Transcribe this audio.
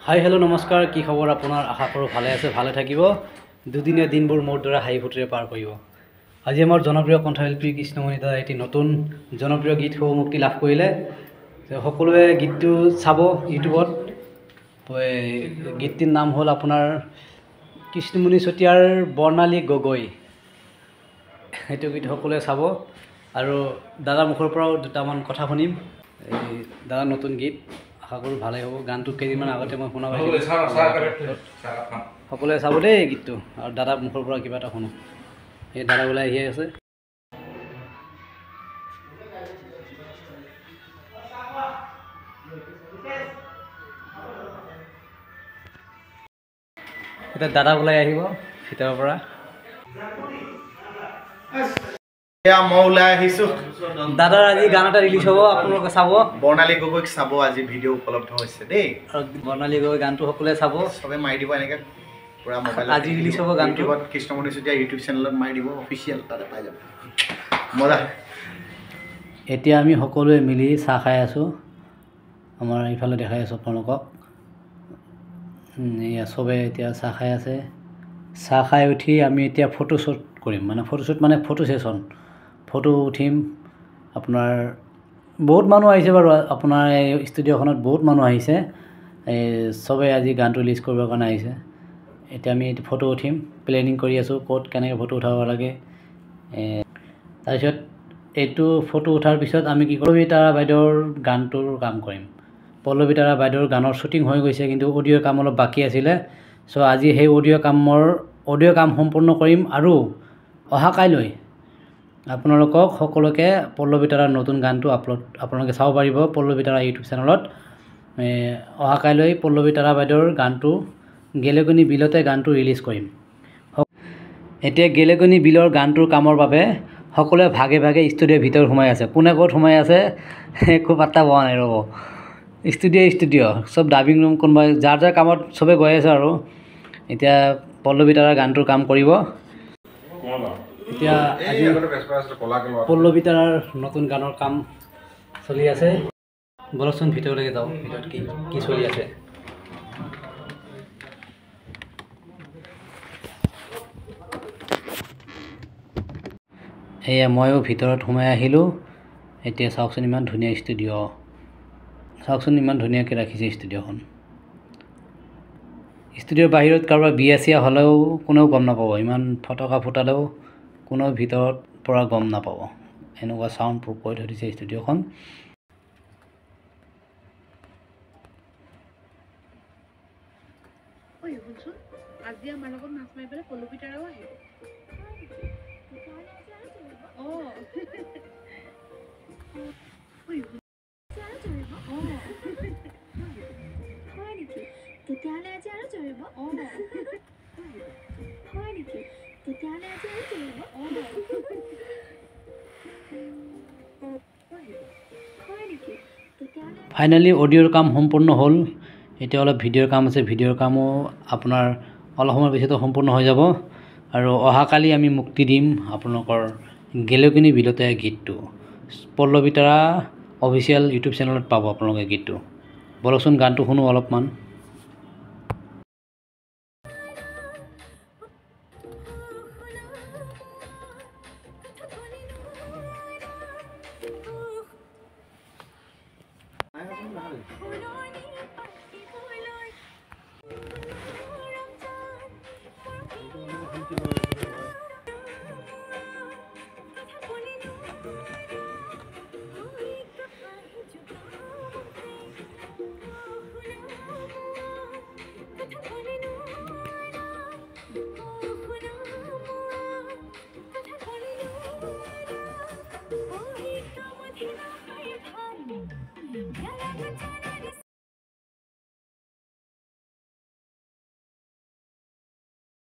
Hi hello' নমস্কাৰ, কি খবৰ আপোনাৰ? আশা কৰোঁ ভালে আছে, ভালে থাকিব। দুদিনীয়া দিনবোৰ মোৰ দ্বাৰা হাঁহি ফুৰ্তিৰে পাৰ কৰিব। আজি আমাৰ জনপ্ৰিয় কণ্ঠশিল্পী কৃষ্ণমণি দাই এটি নতুন জনপ্ৰিয় গীত মুক্তি লাভ কৰিলে। সকলোৱে গীতটো চাব ইউটিউবত। গীতটিৰ নাম হ'ল আপোনাৰ কৃষ্ণমণি চুতীয়াৰ বৰ্ণালী গগৈ। সেইটো গীত সকলোৱে চাব আৰু দাদাৰ মুখৰ পৰাও দুটামান কথা শুনিম। এই দাদাৰ নতুন গীত, আশা কৰোঁ ভালেই হ'ব। গানটো কেইদিনমান আগতে মই শুনা পাইছিলোঁ। সকলোৱে চাব দেই গীতটো, আৰু দাদাৰ মুখৰ পৰা কিবা এটা শুনো। সেই দাদা ওলাই আহি আছে। এতিয়া দাদা ওলাই আহিব ভিতৰৰ পৰা। মই ওলাই আহিছোঁ। দাদাৰ আজি গান এটা ৰিলিজ হ'ব, আপোনালোকে চাব। বৰ্ণালী গগৈক চাব, আজি ভিডিঅ' উপলব্ধ হৈছে দেই। আৰু বৰ্ণালী গগৈ গানটো সকলোৱে চাব, চবে মাৰি দিব এনেকৈ পূৰা মোবাইলত। আজি ৰিলিজ হ'ব গানটো। ইউটিউবত কৃষ্ণমণি চুতীয়া ইউটিউব চেনেলত মাৰি দিব, অফিচিয়েল, তাতে পাই যাব। মজা। এতিয়া আমি সকলোৱে মিলি চাহ খাই আছোঁ। আমাৰ ইফালে দেখাই আছোঁ আপোনালোকক। এয়া চবে এতিয়া চাহ খাই আছে। চাহ খাই উঠি আমি এতিয়া ফটোশ্বুট কৰিম, ফটোশ্বুট মানে ফটো ছেশ্যন। ফটো উঠিম। আপোনাৰ বহুত মানুহ আহিছে বাৰু, আপোনাৰ এই ষ্টুডিঅ'খনত বহুত মানুহ আহিছে। চবেই আজি গানটো ৰিলিজ কৰিবৰ কাৰণে আহিছে। এতিয়া আমি ফটো উঠিম, প্লেনিং কৰি আছোঁ ক'ত কেনেকৈ ফটো উঠাব লাগে। তাৰপিছত এইটো ফটো উঠাৰ পিছত আমি কি কৰোঁ, পল্লৱী তাৰা বাইদেউৰ গানটোৰ কাম কৰিম। পল্লৱী তাৰা বাইদেউৰ গানৰ শ্বুটিং হৈ গৈছে, কিন্তু অডিঅ' কাম অলপ বাকী আছিলে। চ' আজি সেই অডিঅ' কাম সম্পূৰ্ণ কৰিম, আৰু অহাকাইলৈ আপোনালোকক সকলোকে পল্লৱী তাৰাৰ নতুন গানটো আপোনালোকে চাব পাৰিব পল্লৱী তাৰা ইউটিউব চেনেলত। অহাকাইলৈ পল্লৱী তাৰা বাইদেউৰ গানটো গেলেকনি বিলতে গানটো ৰিলিজ কৰিম। এতিয়া গেলেকনি বিলৰ গানটোৰ কামৰ বাবে সকলোৱে ভাগে ভাগে ষ্টুডিঅ'ৰ ভিতৰত সোমাই আছে। কোনে ক'ত সোমাই আছে একো পাত্তা পোৱা নাই। ৰ'ব, ষ্টুডিঅ' চব ডাবিং ৰুম, কোনোবাই যাৰ যাৰ কামত চবে গৈ আছে। আৰু এতিয়া পল্লৱী তাৰাৰ গানটোৰ কাম কৰিব। এতিয়া আজি পল্লৱী তাৰাৰ নতুন গানৰ কাম চলি আছে। বলকচোন ভিতৰলৈকে যাওঁ, ভিতৰত কি চলি আছে। এয়া ময়ো ভিতৰত সোমাই আহিলোঁ। এতিয়া চাওকচোন ইমান ধুনীয়া ষ্টুডিঅ', চাওকচোন ইমান ধুনীয়াকৈ ৰাখিছে ষ্টুডিঅ'খন। ষ্টুডিঅ'ৰ বাহিৰত কাৰোবাৰ বিয়া চিয়া হ'লেও কোনেও গম নাপাব, ইমান ফটকা ফুটালেও কোনেও ভিতৰত পৰা গম নাপাব। এনেকুৱা চাউণ্ড প্ৰুফ কৰি থৈ দিছে ষ্টুডিঅ'খন। আজি আমাৰ লগত মাছ মাৰিবলৈ পল্লৱী তাৰাও আহিব। তেতিয়াহ'লে আজি আৰু চলিব। হয় নেকি? তেতিয়াহ'লে আজি আৰু চলিব। ফাইনেলি অডিঅ'ৰ কাম সম্পূৰ্ণ হ'ল। এতিয়া অলপ ভিডিঅ'ৰ কাম আছে, ভিডিঅ'ৰ কামো আপোনাৰ অলপ সময়ৰ পিছতে সম্পূৰ্ণ হৈ যাব। আৰু অহাকালি আমি মুক্তি দিম আপোনালোকৰ গেলেকনি বিলতে গীতটো। পল্লৱী তাৰা অফিচিয়েল ইউটিউব চেনেলত পাব আপোনালোকে গীতটো। বলকচোন গানটো শুনো অলপমান।